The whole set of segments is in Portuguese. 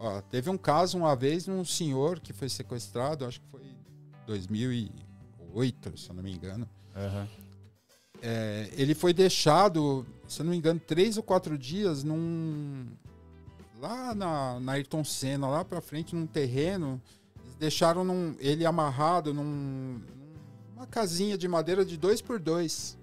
Ó, teve um caso uma vez, um senhor que foi sequestrado, acho que foi em 2008, se eu não me engano. Uhum. Ele foi deixado, se eu não me engano, 3 ou 4 dias lá na Ayrton Senna, lá pra frente, num terreno. Eles deixaram ele amarrado numa casinha de madeira de 2x2.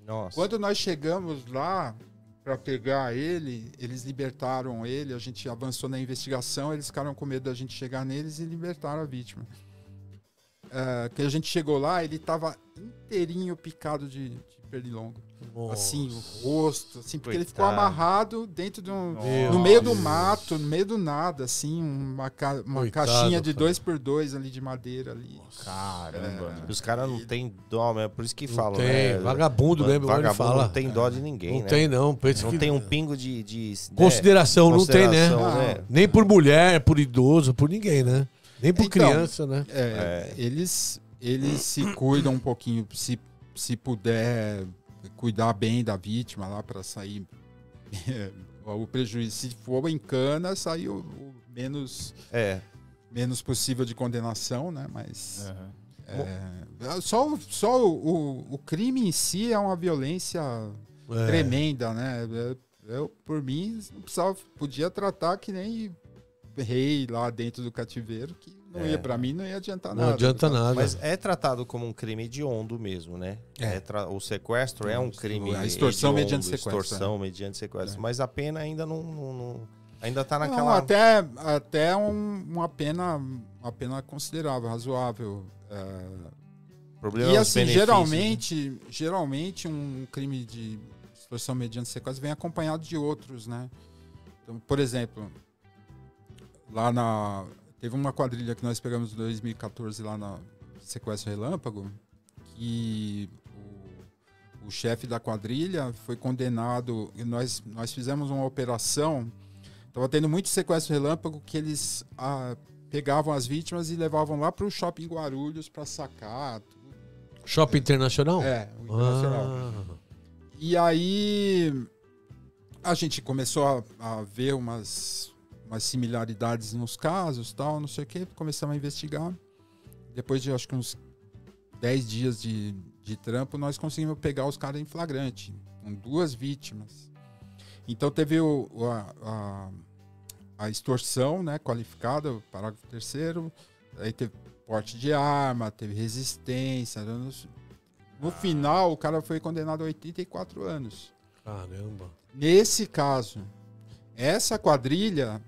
Nossa. Quando nós chegamos lá para pegar ele, eles libertaram ele, a gente avançou na investigação, eles ficaram com medo da gente chegar neles e libertaram a vítima. Que a gente chegou lá, ele estava inteirinho picado de pernilongo. Nossa. Assim, o rosto, assim, porque ele ficou Coitado. amarrado dentro Meu no meio do Deus. mato, no meio do nada, assim, uma Coitado, caixinha de cara. 2x2 ali de madeira ali. Caramba. Os caras não têm dó, é por isso que Não falam, tem, né? vagabundo mesmo, igual ele Vagabundo fala. não tem dó de ninguém, Não né? tem, não. Pensa Não que- tem um pingo de Consideração, não tem, né? consideração, né? Nem por mulher, por idoso, por ninguém, né? Nem por Então, criança, né? Eles se cuidam um pouquinho, se puder cuidar bem da vítima lá para sair o prejuízo. Se for em cana, sair o menos possível de condenação, né? Mas só o crime em si é uma violência tremenda, né? Eu, por mim, não podia tratar que nem rei lá dentro do cativeiro, que não ia, para mim, não ia adiantar nada. Não adianta nada. Mas é tratado como um crime hediondo mesmo, né? O sequestro é um crime A extorsão hediondo, mediante sequestro. Extorsão mediante sequestro. Mas a pena ainda não ainda tá Não, naquela... até uma pena considerável, razoável. Problema E dos assim, benefícios, geralmente um crime de extorsão mediante sequestro vem acompanhado de outros, né? Então, por exemplo, teve uma quadrilha que nós pegamos em 2014 lá na Sequestro Relâmpago, que o chefe da quadrilha foi condenado, e nós fizemos uma operação, estava tendo muito sequestro relâmpago, que eles pegavam as vítimas e levavam lá para o shopping Guarulhos para sacar. Shopping Internacional? O internacional. E aí a gente começou a ver umas similaridades nos casos, tal, não sei o que, começamos a investigar. Depois de, acho que uns 10 dias de trampo, nós conseguimos pegar os caras em flagrante, com 2 vítimas. Então teve a extorsão, né, qualificada, o parágrafo 3º, aí teve porte de arma, teve resistência. No final, o cara foi condenado a 84 anos. Caramba. Nesse caso, essa quadrilha,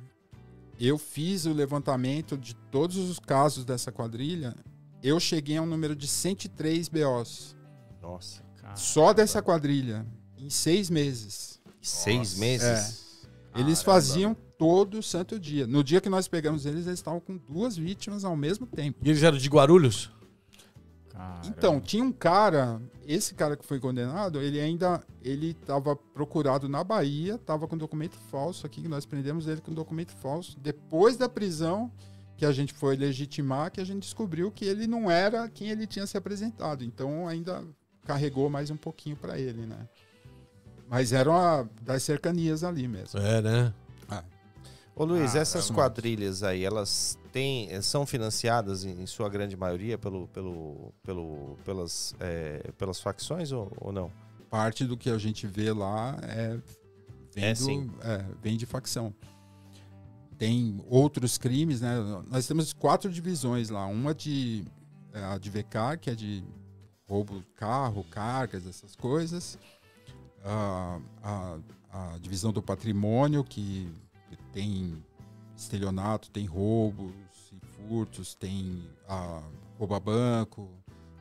eu fiz o levantamento de todos os casos dessa quadrilha, eu cheguei a um número de 103 BOs. Nossa. Só dessa quadrilha, em 6 meses. 6 meses? Eles faziam todo santo dia. No dia que nós pegamos eles estavam com 2 vítimas ao mesmo tempo. E eles eram de Guarulhos? Caramba. Então, tinha um cara, esse cara que foi condenado, ele estava procurado na Bahia, estava com documento falso aqui, que nós prendemos ele com documento falso. Depois da prisão, que a gente foi legitimar, que a gente descobriu que ele não era quem ele tinha se apresentado. Então, ainda carregou mais um pouquinho para ele, né? Mas eram das cercanias ali mesmo. É, né? Ô Luiz, essas quadrilhas aí, elas são financiadas em sua grande maioria pelas facções ou não? Parte do que a gente vê lá vem de facção. Tem outros crimes, né? Nós temos 4 divisões lá. Uma a de VK, que é de roubo de carro, cargas, essas coisas. A divisão do patrimônio, que tem estelionato, tem roubos e furtos, tem roubo a banco,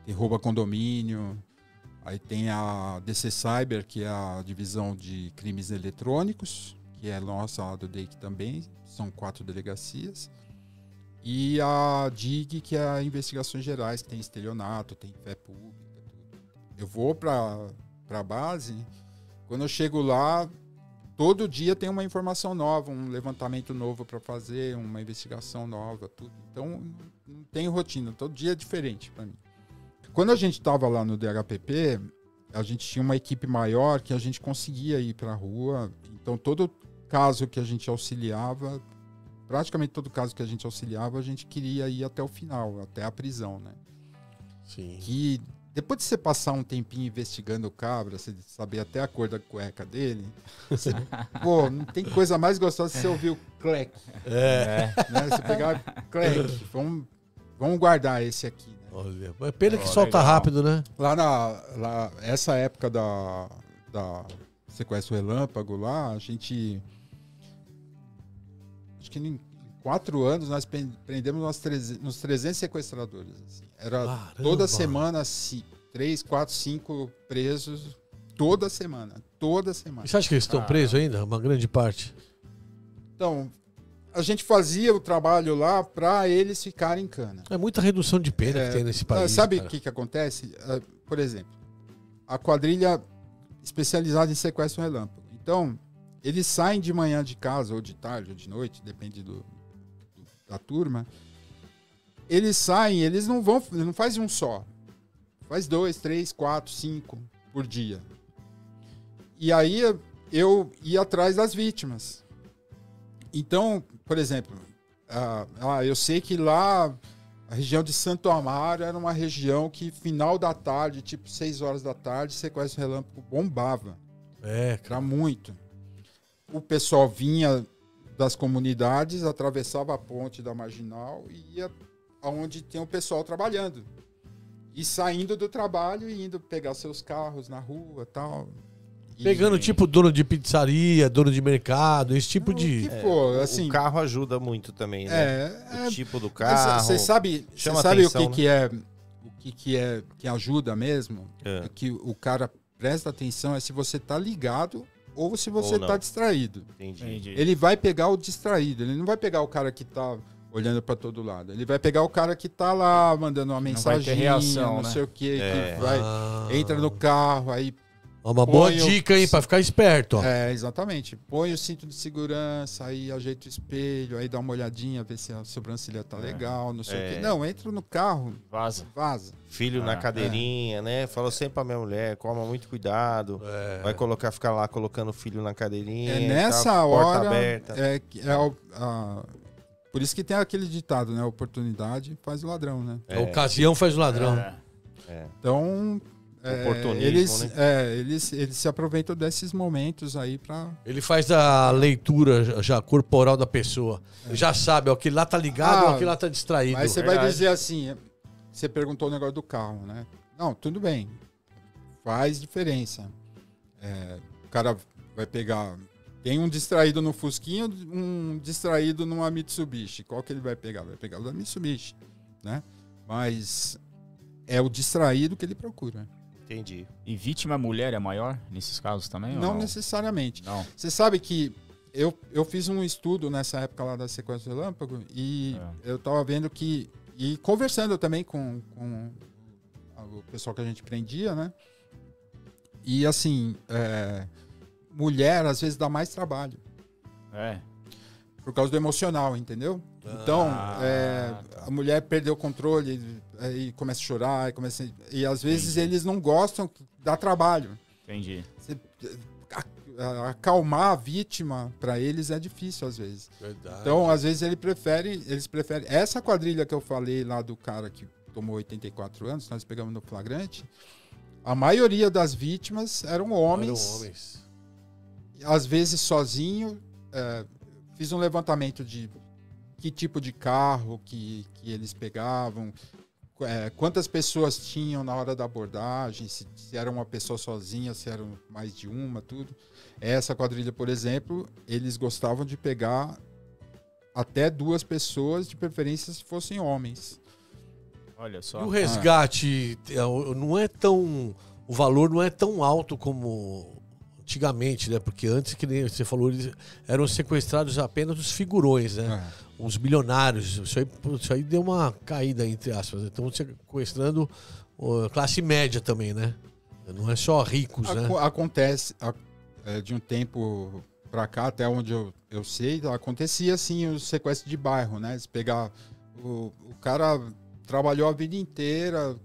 tem roubo a condomínio. Aí tem a DC Cyber, que é a divisão de crimes eletrônicos, que é nossa lá do DEIC também, são 4 delegacias. E a DIG, que é a Investigações Gerais, que tem estelionato, tem fé pública, tudo. Eu vou para a base, quando eu chego lá, todo dia tem uma informação nova, um levantamento novo para fazer, uma investigação nova, tudo. Então, não tem rotina, todo dia é diferente para mim. Quando a gente estava lá no DHPP, a gente tinha uma equipe maior que a gente conseguia ir para a rua. Então, todo caso que a gente auxiliava, praticamente todo caso que a gente auxiliava, a gente queria ir até o final, até a prisão, né? Sim. Que depois de você passar um tempinho investigando o cabra, você saber até a cor da cueca dele, você, pô, não tem coisa mais gostosa que você ouvir o clec, É. né? Você pegar clec, vamos guardar esse aqui, né? Olha, mas pena que Ó, solta legal. rápido, né? Essa época da sequestro relâmpago lá, a gente, acho que em 4 anos nós prendemos uns 300 sequestradores, assim. Era Caramba. toda semana, 3, 4, 5 presos, toda semana. E você acha que eles estão presos ainda? Uma grande parte. Então, a gente fazia o trabalho lá para eles ficarem em cana. É muita redução de pena que tem nesse país. Sabe o cara. que acontece? Por exemplo, a quadrilha especializada em sequestro relâmpago. Então, eles saem de manhã de casa, ou de tarde, ou de noite, depende da turma. Eles saem, eles não fazem um só. Faz 2, 3, 4, 5 por dia. E aí eu ia atrás das vítimas. Então, por exemplo, eu sei que lá a região de Santo Amaro era uma região que final da tarde, tipo 6 horas da tarde, sequestro relâmpago bombava. É, cara. Era muito. O pessoal vinha das comunidades, atravessava a ponte da Marginal e ia aonde tem o pessoal trabalhando. E saindo do trabalho e indo pegar seus carros na rua e tal. Pegando tipo dono de pizzaria, dono de mercado, esse tipo de... que for, assim, O carro ajuda muito também, né? O tipo do carro. Você sabe chama o atenção, que ajuda mesmo? É. Que o cara presta atenção é se você tá ligado ou se você Ou não. tá distraído. Entendi. Ele vai pegar o distraído, ele não vai pegar o cara que tá olhando para todo lado. Ele vai pegar o cara que tá lá mandando uma vai ter mensagem, reação, não né? sei o que É. vai, entra no carro, aí Uma boa Põe o- dica, hein, pra ficar esperto, ó. exatamente. Põe o cinto de segurança, aí ajeita o espelho, aí dá uma olhadinha, vê se a sobrancelha tá legal, não sei o quê. Não, entra no carro, Vaza. vaza. Filho na cadeirinha, né? Falo sempre pra minha mulher, coma muito cuidado. Vai ficar lá colocando o filho na cadeirinha. É e nessa tal, porta hora. aberta. Por isso que tem aquele ditado, né? Oportunidade faz o ladrão, né? A ocasião faz o ladrão. Então. Oportunismo, eles se aproveitam desses momentos aí pra. Ele faz a leitura já corporal da pessoa. Ele já sabe, ó, aquele lá tá ligado, ó, aquele lá tá distraído. Mas você vai Verdade. dizer assim, você perguntou o negócio do carro, né? Não, tudo bem. Faz diferença. O cara vai pegar. Tem um distraído no Fusquinha, um distraído numa Mitsubishi. Qual que ele vai pegar? Vai pegar o da Mitsubishi, né? Mas é o distraído que ele procura. Entendi. E vítima mulher é maior nesses casos também? ou Não necessariamente. Não. Você sabe que eu fiz um estudo nessa época lá da sequestro relâmpago e eu tava vendo que... E conversando também com o pessoal que a gente prendia, né? E assim, mulher às vezes dá mais trabalho. É. Por causa do emocional, entendeu? Então, a mulher perdeu o controle e começa a chorar, e às vezes eles não gostam, dá trabalho. Entendi. Acalmar a vítima, para eles é difícil às vezes. Verdade. Então, às vezes eles preferem. Essa quadrilha que eu falei lá do cara que tomou 84 anos, nós pegamos no flagrante, a maioria das vítimas eram homens. Às vezes sozinho. Fiz um levantamento de que tipo de carro que eles pegavam, quantas pessoas tinham na hora da abordagem, se era uma pessoa sozinha, se eram mais de uma, tudo. Essa quadrilha, por exemplo, eles gostavam de pegar até 2 pessoas, de preferência se fossem homens. Olha E só. o resgate não é tão... O valor não é tão alto como antigamente, né? Porque antes, que nem você falou, eles eram sequestrados apenas os figurões, né? Os bilionários. Isso aí deu uma caída, entre aspas. Então, sequestrando classe média também, né? Não é só ricos, né? Acontece de um tempo pra cá, até onde eu sei, acontecia assim o sequestro de bairro, né? Eles pegar o cara trabalhou a vida inteira,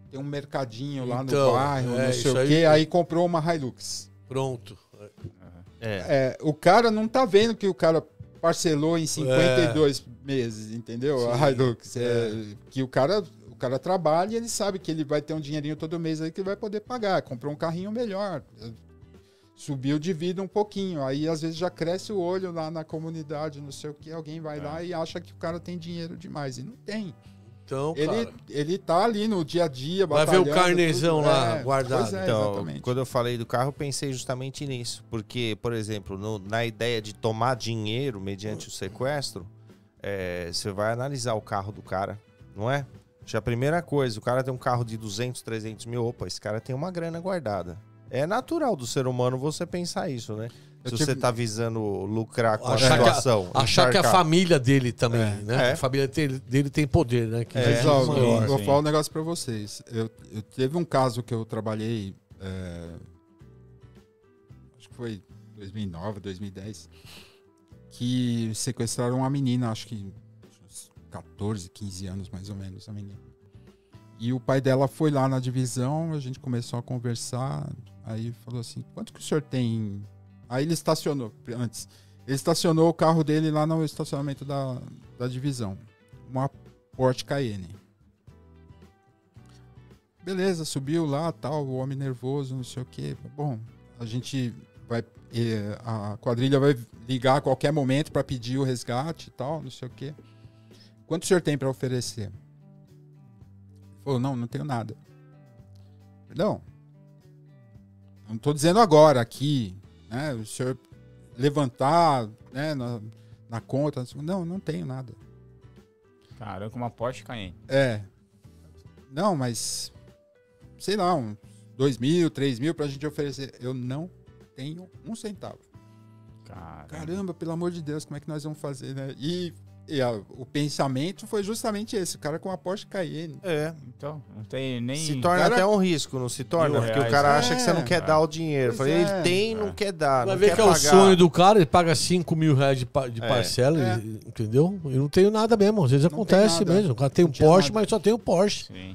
tem um mercadinho lá no bairro, não sei o quê, aí comprou uma Hilux. Pronto. O cara não tá vendo que o cara parcelou em 52 meses, entendeu? Sim. A Hilux. Que o cara trabalha e ele sabe que ele vai ter um dinheirinho todo mês aí que ele vai poder pagar. Comprou um carrinho melhor. Subiu de vida um pouquinho. Aí, às vezes, já cresce o olho lá na comunidade, não sei o que. Alguém vai lá e acha que o cara tem dinheiro demais. E não tem. Então, ele tá ali no dia a dia, vai ver o carnezão tudo, lá guardado. Pois então, exatamente. Quando eu falei do carro, eu pensei justamente nisso. Porque, por exemplo, na ideia de tomar dinheiro mediante o sequestro, você vai analisar o carro do cara, não é? Já a primeira coisa, o cara tem um carro de 200, 300 mil, opa, esse cara tem uma grana guardada. É natural do ser humano você pensar isso, né? Se você tá visando lucrar com a situação. Achar que a família dele também, né? A família dele tem poder, né? Que eu vou falar um negócio pra vocês. Eu teve um caso que eu trabalhei, acho que foi 2009, 2010, que sequestraram uma menina, acho que 14, 15 anos mais ou menos, a menina. E o pai dela foi lá na divisão, a gente começou a conversar, aí falou assim, quanto que o senhor tem? Aí ele estacionou, antes, ele estacionou o carro dele lá no estacionamento da divisão, uma Porsche Cayenne. Beleza, subiu lá, tal, o homem nervoso, não sei o quê. Bom, a gente vai, a quadrilha vai ligar a qualquer momento para pedir o resgate e tal, não sei o quê. Quanto o senhor tem para oferecer? Ele falou, não tenho nada. Não estou dizendo agora aqui, né, o senhor levantar, né, na conta. Não tenho nada. Caramba, com uma Porsche Cayenne. Não, mas sei lá, uns 2 mil, 3 mil pra gente oferecer. Eu não tenho um centavo. Caramba, pelo amor de Deus, como é que nós vamos fazer, né? E o pensamento foi justamente esse, o cara com a Porsche Cayenne. Então, não tem nem... Se torna até um risco, não se torna? Porque o cara acha que você não quer dar o dinheiro. Eu falei, ele tem, não quer dar, vai não ver quer que pagar. É o sonho do cara, ele paga 5 mil reais de parcela, entendeu? E não tenho nada mesmo, às vezes não acontece mesmo. O cara tem um Porsche, mas só tem um Porsche. Sim.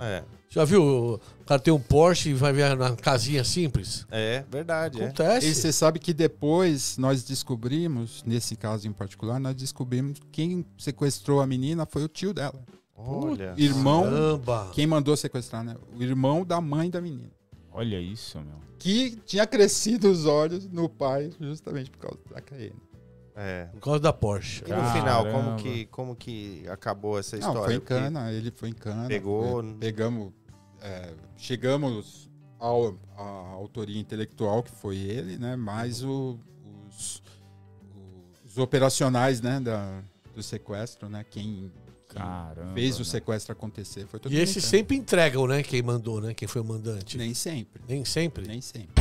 Já viu? O cara tem um Porsche e vai ver na casinha simples? Verdade. Acontece. E você sabe que depois nós descobrimos, nesse caso em particular, nós descobrimos que quem sequestrou a menina foi o tio dela. Olha. Irmão, caramba. Quem mandou sequestrar, né? O irmão da mãe da menina. Olha isso, meu. Que tinha crescido os olhos no pai justamente por causa da Cayenne. Por causa da Porsche. E no final, como que acabou essa história? Não, foi em cana, ele foi em cana. Pegamos, chegamos à autoria intelectual, que foi ele, né? Mais os operacionais, né? Do sequestro, né? Quem fez o sequestro acontecer. Foi todo e esses sempre entregam, né? Quem mandou, né? Quem foi o mandante. Nem sempre. Nem sempre? Nem sempre.